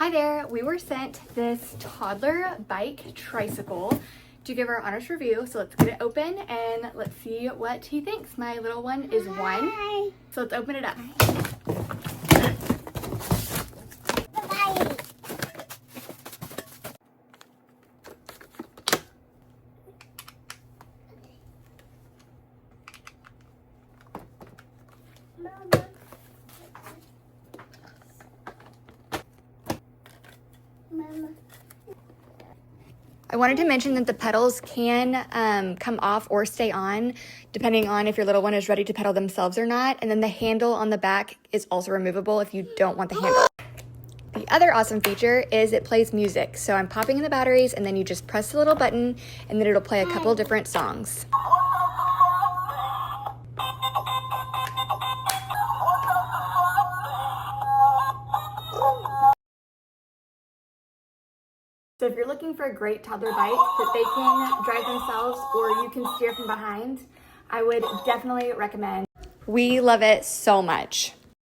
Hi there, we were sent this toddler bike tricycle to give our honest review. So let's get it open and let's see what he thinks. My little one is 1. So let's open it up. I wanted to mention that the pedals can come off or stay on depending on if your little one is ready to pedal themselves or not. And then the handle on the back is also removable if you don't want the handle. The other awesome feature is it plays music. So I'm popping in the batteries and then you just press the little button and then it'll play a couple different songs. So if you're looking for a great toddler bike that they can drive themselves or you can steer from behind, I would definitely recommend. We love it so much.